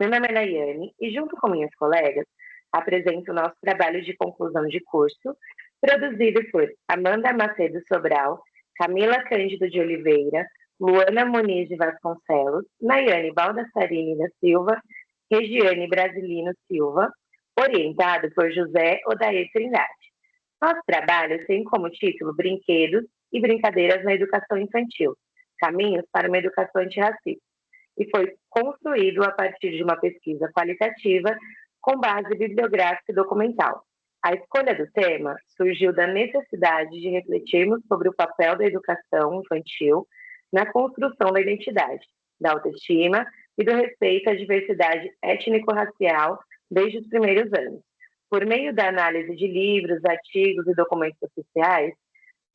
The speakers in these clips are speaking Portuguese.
Meu nome é Nayane e, junto com minhas colegas, apresento o nosso trabalho de conclusão de curso, produzido por Amanda Macedo Sobral, Camila Cândido de Oliveira, Luana Muniz de Vasconcelos, Nayane Baldassarini da Silva, Regiane Brasilino Silva, orientado por José Odair Trindade. Nosso trabalho tem como título Brinquedos e Brincadeiras na Educação Infantil, Caminhos para uma Educação Antirracista, e foi construído a partir de uma pesquisa qualitativa com base bibliográfica e documental. A escolha do tema surgiu da necessidade de refletirmos sobre o papel da educação infantil na construção da identidade, da autoestima e do respeito à diversidade étnico-racial desde os primeiros anos. Por meio da análise de livros, artigos e documentos oficiais,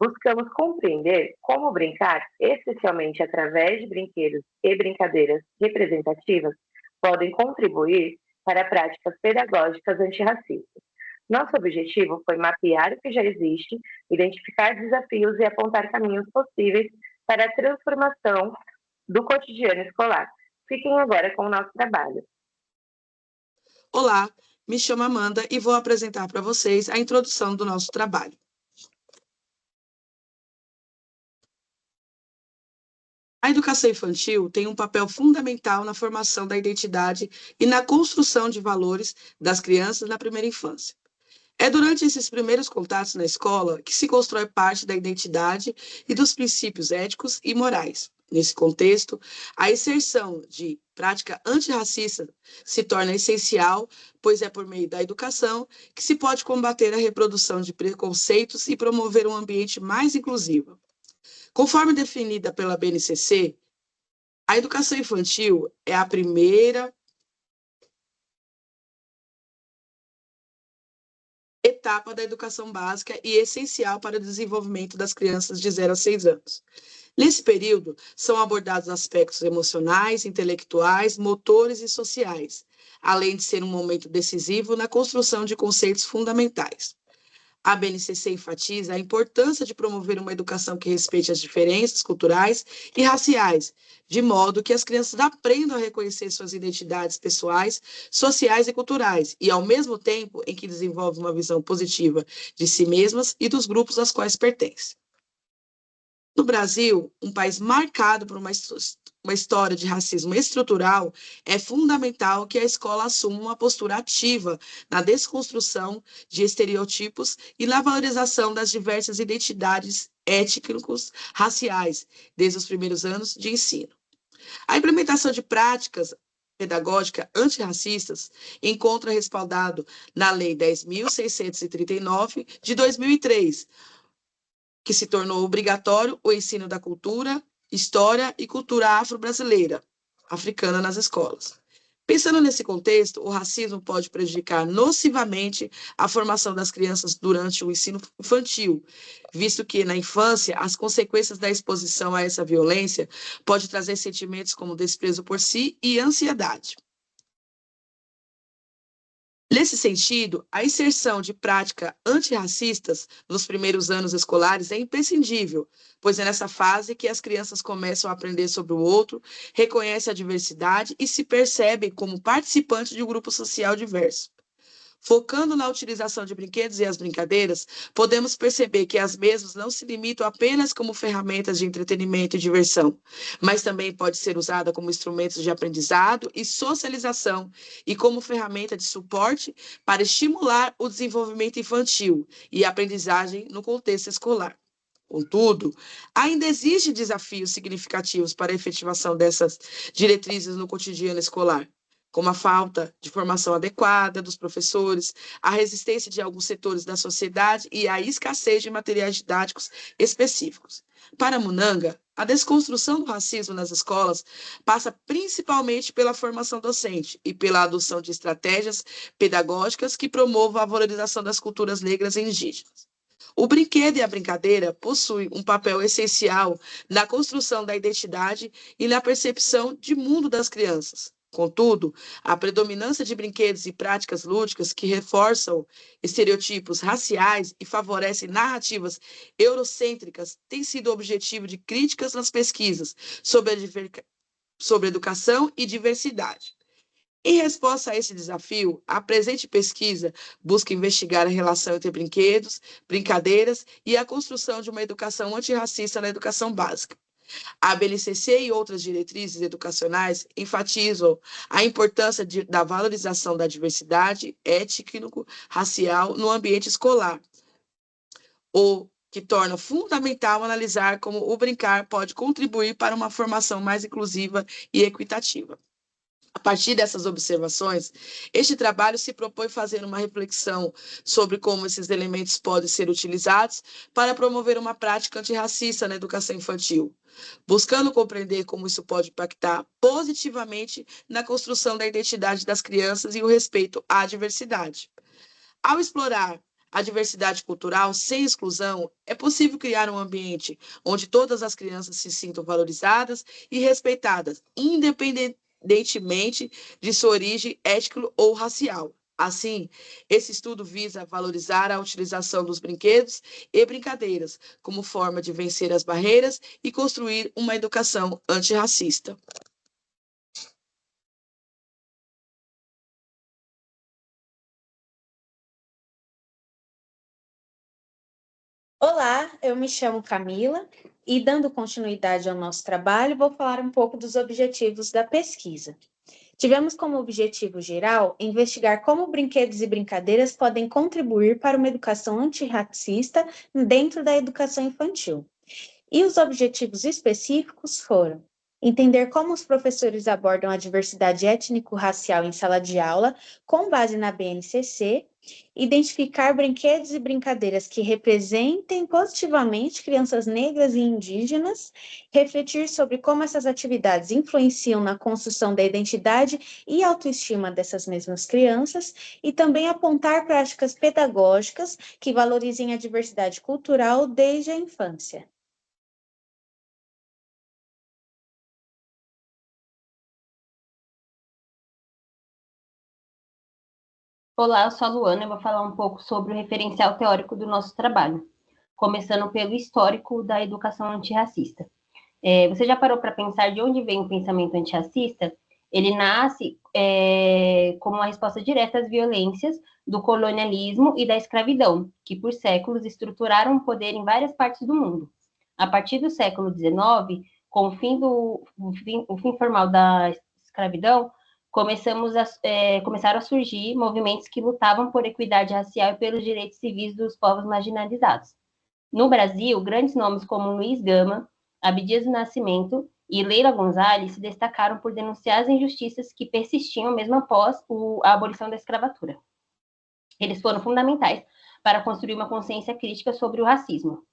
buscamos compreender como brincar, especialmente através de brinquedos e brincadeiras representativas, podem contribuir para práticas pedagógicas antirracistas. Nosso objetivo foi mapear o que já existe, identificar desafios e apontar caminhos possíveis para a transformação do cotidiano escolar. Fiquem agora com o nosso trabalho. Olá, me chamo Amanda e vou apresentar para vocês a introdução do nosso trabalho. A educação infantil tem um papel fundamental na formação da identidade e na construção de valores das crianças na primeira infância. É durante esses primeiros contatos na escola que se constrói parte da identidade e dos princípios éticos e morais. Nesse contexto, a inserção de prática antirracista se torna essencial, pois é por meio da educação que se pode combater a reprodução de preconceitos e promover um ambiente mais inclusivo. Conforme definida pela BNCC, a educação infantil é a primeira etapa da educação básica e essencial para o desenvolvimento das crianças de 0 a 6 anos. Nesse período, são abordados aspectos emocionais, intelectuais, motores e sociais, além de ser um momento decisivo na construção de conceitos fundamentais. A BNCC enfatiza a importância de promover uma educação que respeite as diferenças culturais e raciais, de modo que as crianças aprendam a reconhecer suas identidades pessoais, sociais e culturais, e ao mesmo tempo em que desenvolvem uma visão positiva de si mesmas e dos grupos aos quais pertencem. No Brasil, um país marcado por uma história de racismo estrutural, é fundamental que a escola assuma uma postura ativa na desconstrução de estereotipos e na valorização das diversas identidades étnicos, raciais, desde os primeiros anos de ensino. A implementação de práticas pedagógicas antirracistas encontra respaldado na Lei 10.639, de 2003, que se tornou obrigatório o ensino da cultura, história e cultura afro-brasileira, africana nas escolas. Pensando nesse contexto, o racismo pode prejudicar nocivamente a formação das crianças durante o ensino infantil, visto que, na infância, as consequências da exposição a essa violência podem trazer sentimentos como desprezo por si e ansiedade. Nesse sentido, a inserção de práticas antirracistas nos primeiros anos escolares é imprescindível, pois é nessa fase que as crianças começam a aprender sobre o outro, reconhecem a diversidade e se percebem como participantes de um grupo social diverso. Focando na utilização de brinquedos e as brincadeiras, podemos perceber que as mesmas não se limitam apenas como ferramentas de entretenimento e diversão, mas também pode ser usada como instrumentos de aprendizado e socialização e como ferramenta de suporte para estimular o desenvolvimento infantil e a aprendizagem no contexto escolar. Contudo, ainda existem desafios significativos para a efetivação dessas diretrizes no cotidiano escolar, como a falta de formação adequada dos professores, a resistência de alguns setores da sociedade e a escassez de materiais didáticos específicos. Para Munanga, a desconstrução do racismo nas escolas passa principalmente pela formação docente e pela adoção de estratégias pedagógicas que promovam a valorização das culturas negras e indígenas. O brinquedo e a brincadeira possuem um papel essencial na construção da identidade e na percepção de mundo das crianças. Contudo, a predominância de brinquedos e práticas lúdicas que reforçam estereotipos raciais e favorecem narrativas eurocêntricas tem sido objetivo de críticas nas pesquisas sobre educação e diversidade. Em resposta a esse desafio, a presente pesquisa busca investigar a relação entre brinquedos, brincadeiras e a construção de uma educação antirracista na educação básica. A BNCC e outras diretrizes educacionais enfatizam a importância da valorização da diversidade étnico-racial no ambiente escolar, o que torna fundamental analisar como o brincar pode contribuir para uma formação mais inclusiva e equitativa. A partir dessas observações, este trabalho se propõe fazer uma reflexão sobre como esses elementos podem ser utilizados para promover uma prática antirracista na educação infantil, buscando compreender como isso pode impactar positivamente na construção da identidade das crianças e o respeito à diversidade. Ao explorar a diversidade cultural sem exclusão, é possível criar um ambiente onde todas as crianças se sintam valorizadas e respeitadas, independentemente de sua origem étnica ou racial. Assim, esse estudo visa valorizar a utilização dos brinquedos e brincadeiras como forma de vencer as barreiras e construir uma educação antirracista. Olá, eu me chamo Camila e, dando continuidade ao nosso trabalho, vou falar um pouco dos objetivos da pesquisa. Tivemos como objetivo geral investigar como brinquedos e brincadeiras podem contribuir para uma educação antirracista dentro da educação infantil. E os objetivos específicos foram entender como os professores abordam a diversidade étnico-racial em sala de aula, com base na BNCC, identificar brinquedos e brincadeiras que representem positivamente crianças negras e indígenas, refletir sobre como essas atividades influenciam na construção da identidade e autoestima dessas mesmas crianças, e também apontar práticas pedagógicas que valorizem a diversidade cultural desde a infância. Olá, eu sou a Luana e vou falar um pouco sobre o referencial teórico do nosso trabalho, começando pelo histórico da educação antirracista. Você já parou para pensar de onde vem o pensamento antirracista? Ele nasce como uma resposta direta às violências do colonialismo e da escravidão, que por séculos estruturaram o poder em várias partes do mundo. A partir do século XIX, com o fim formal da escravidão, começaram a surgir movimentos que lutavam por equidade racial e pelos direitos civis dos povos marginalizados. No Brasil, grandes nomes como Luiz Gama, Abdias do Nascimento e Leila Gonzalez se destacaram por denunciar as injustiças que persistiam mesmo após a abolição da escravatura. Eles foram fundamentais para construir uma consciência crítica sobre o racismo.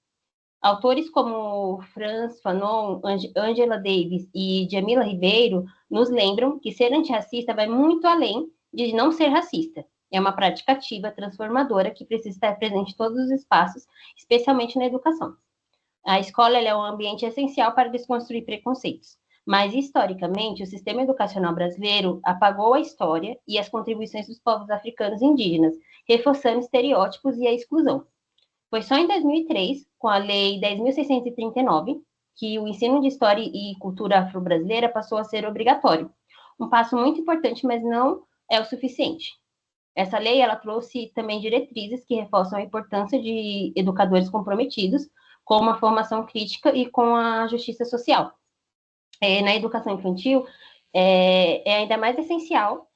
Autores como Frantz Fanon, Angela Davis e Djamila Ribeiro nos lembram que ser antirracista vai muito além de não ser racista. É uma prática ativa, transformadora, que precisa estar presente em todos os espaços, especialmente na educação. A escola é um ambiente essencial para desconstruir preconceitos, mas, historicamente, o sistema educacional brasileiro apagou a história e as contribuições dos povos africanos e indígenas, reforçando estereótipos e a exclusão. Foi só em 2003, com a Lei 10.639, que o ensino de História e Cultura Afro-Brasileira passou a ser obrigatório. Um passo muito importante, mas não é o suficiente. Essa lei ela trouxe também diretrizes que reforçam a importância de educadores comprometidos com uma formação crítica e com a justiça social. Na educação infantil, é ainda mais essencial,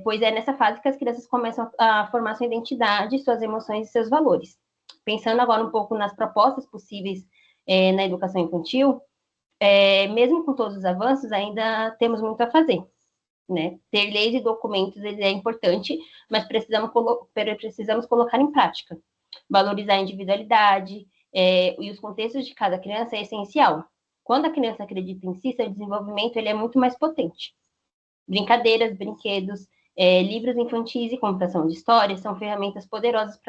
pois é nessa fase que as crianças começam a formar sua identidade, suas emoções e seus valores. Pensando agora um pouco nas propostas possíveis na educação infantil, mesmo com todos os avanços, ainda temos muito a fazer. Né? Ter leis e documentos é importante, mas precisamos colocar em prática. Valorizar a individualidade e os contextos de cada criança é essencial. Quando a criança acredita em si, seu desenvolvimento ele é muito mais potente. Brincadeiras, brinquedos, livros infantis e computação de história são ferramentas poderosas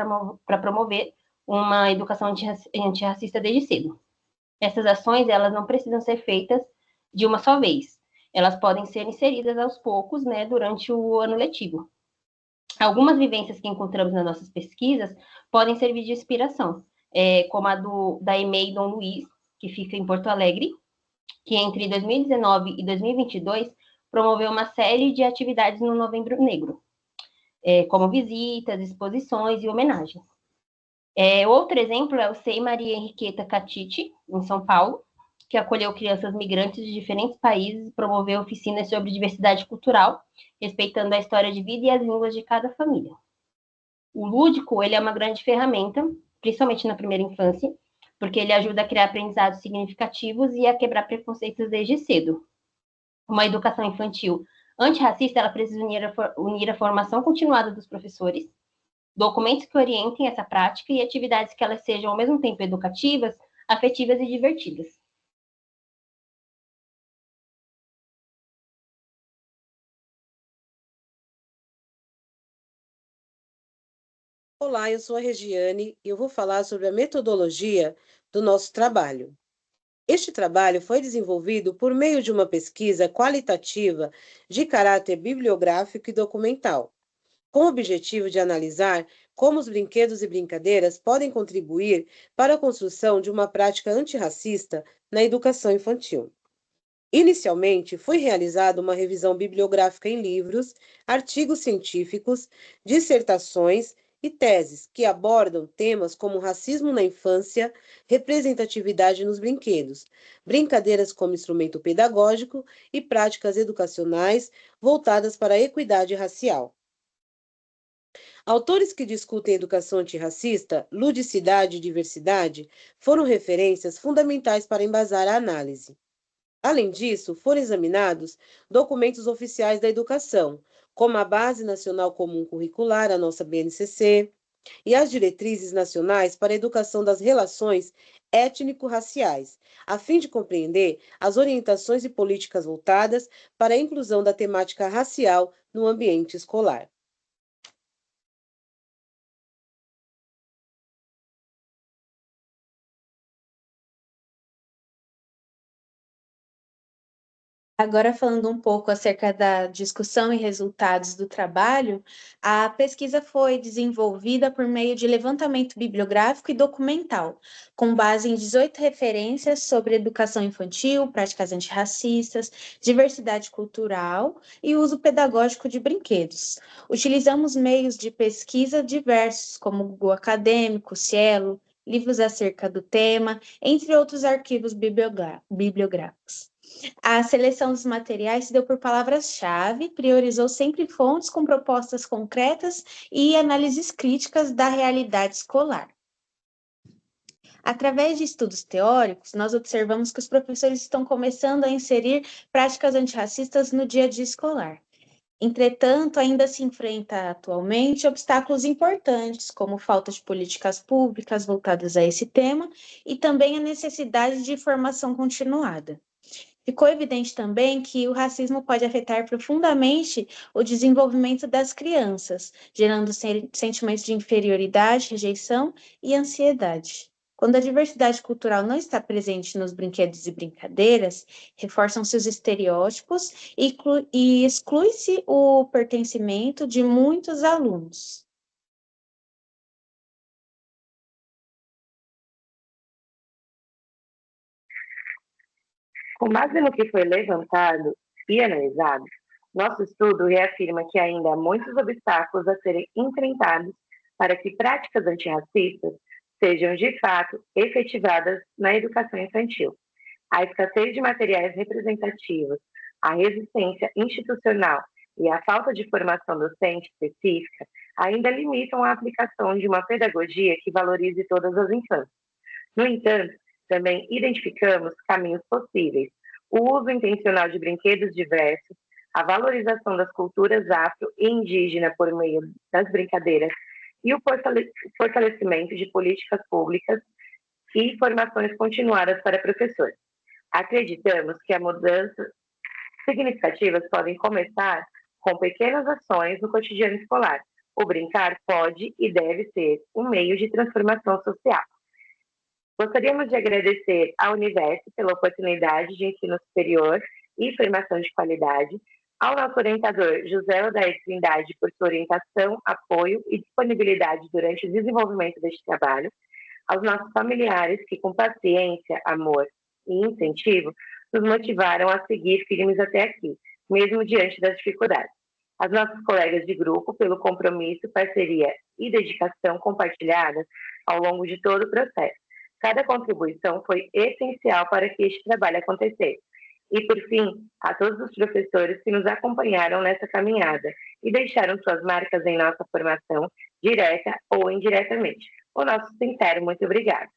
para promover uma educação antirracista desde cedo. Essas ações elas não precisam ser feitas de uma só vez. Elas podem ser inseridas aos poucos, né, durante o ano letivo. Algumas vivências que encontramos nas nossas pesquisas podem servir de inspiração, como a da EMEI Dom Luiz, que fica em Porto Alegre, que entre 2019 e 2022 promoveu uma série de atividades no Novembro Negro, como visitas, exposições e homenagens. Outro exemplo é o SEI Maria Henriqueta Catiti, em São Paulo, que acolheu crianças migrantes de diferentes países e promoveu oficinas sobre diversidade cultural, respeitando a história de vida e as línguas de cada família. O lúdico, ele é uma grande ferramenta, principalmente na primeira infância, porque ele ajuda a criar aprendizados significativos e a quebrar preconceitos desde cedo. Uma educação infantil antirracista, ela precisa unir a formação continuada dos professores, documentos que orientem essa prática e atividades que elas sejam, ao mesmo tempo, educativas, afetivas e divertidas. Olá, eu sou a Regiane e eu vou falar sobre a metodologia do nosso trabalho. Este trabalho foi desenvolvido por meio de uma pesquisa qualitativa de caráter bibliográfico e documental, com o objetivo de analisar como os brinquedos e brincadeiras podem contribuir para a construção de uma prática antirracista na educação infantil. Inicialmente, foi realizada uma revisão bibliográfica em livros, artigos científicos, dissertações e teses que abordam temas como racismo na infância, representatividade nos brinquedos, brincadeiras como instrumento pedagógico e práticas educacionais voltadas para a equidade racial. Autores que discutem educação antirracista, ludicidade e diversidade foram referências fundamentais para embasar a análise. Além disso, foram examinados documentos oficiais da educação, como a Base Nacional Comum Curricular, a nossa BNCC, e as Diretrizes Nacionais para a Educação das Relações Étnico-Raciais, a fim de compreender as orientações e políticas voltadas para a inclusão da temática racial no ambiente escolar. Agora, falando um pouco acerca da discussão e resultados do trabalho, a pesquisa foi desenvolvida por meio de levantamento bibliográfico e documental, com base em 18 referências sobre educação infantil, práticas antirracistas, diversidade cultural e uso pedagógico de brinquedos. Utilizamos meios de pesquisa diversos, como o Google Acadêmico, Cielo, livros acerca do tema, entre outros arquivos bibliográficos. A seleção dos materiais se deu por palavras-chave, priorizou sempre fontes com propostas concretas e análises críticas da realidade escolar. Através de estudos teóricos, nós observamos que os professores estão começando a inserir práticas antirracistas no dia a dia escolar. Entretanto, ainda se enfrenta atualmente obstáculos importantes, como falta de políticas públicas voltadas a esse tema e também a necessidade de formação continuada. Ficou evidente também que o racismo pode afetar profundamente o desenvolvimento das crianças, gerando sentimentos de inferioridade, rejeição e ansiedade. Quando a diversidade cultural não está presente nos brinquedos e brincadeiras, reforçam-se os estereótipos e exclui-se o pertencimento de muitos alunos. Com base no que foi levantado e analisado, nosso estudo reafirma que ainda há muitos obstáculos a serem enfrentados para que práticas antirracistas sejam, de fato, efetivadas na educação infantil. A escassez de materiais representativos, a resistência institucional e a falta de formação docente específica ainda limitam a aplicação de uma pedagogia que valorize todas as infâncias. No entanto, também identificamos caminhos possíveis: o uso intencional de brinquedos diversos, a valorização das culturas afro e indígena por meio das brincadeiras e o fortalecimento de políticas públicas e formações continuadas para professores. Acreditamos que as mudanças significativas podem começar com pequenas ações no cotidiano escolar. O brincar pode e deve ser um meio de transformação social. Gostaríamos de agradecer à Universo pela oportunidade de ensino superior e formação de qualidade, ao nosso orientador José Odair Trindade por sua orientação, apoio e disponibilidade durante o desenvolvimento deste trabalho, aos nossos familiares que, com paciência, amor e incentivo, nos motivaram a seguir firmes até aqui. mesmo diante das dificuldades. As nossas colegas de grupo, pelo compromisso, parceria e dedicação compartilhadas ao longo de todo o processo. Cada contribuição foi essencial para que este trabalho acontecesse. E, por fim, a todos os professores que nos acompanharam nessa caminhada e deixaram suas marcas em nossa formação, direta ou indiretamente. O nosso sincero muito obrigado.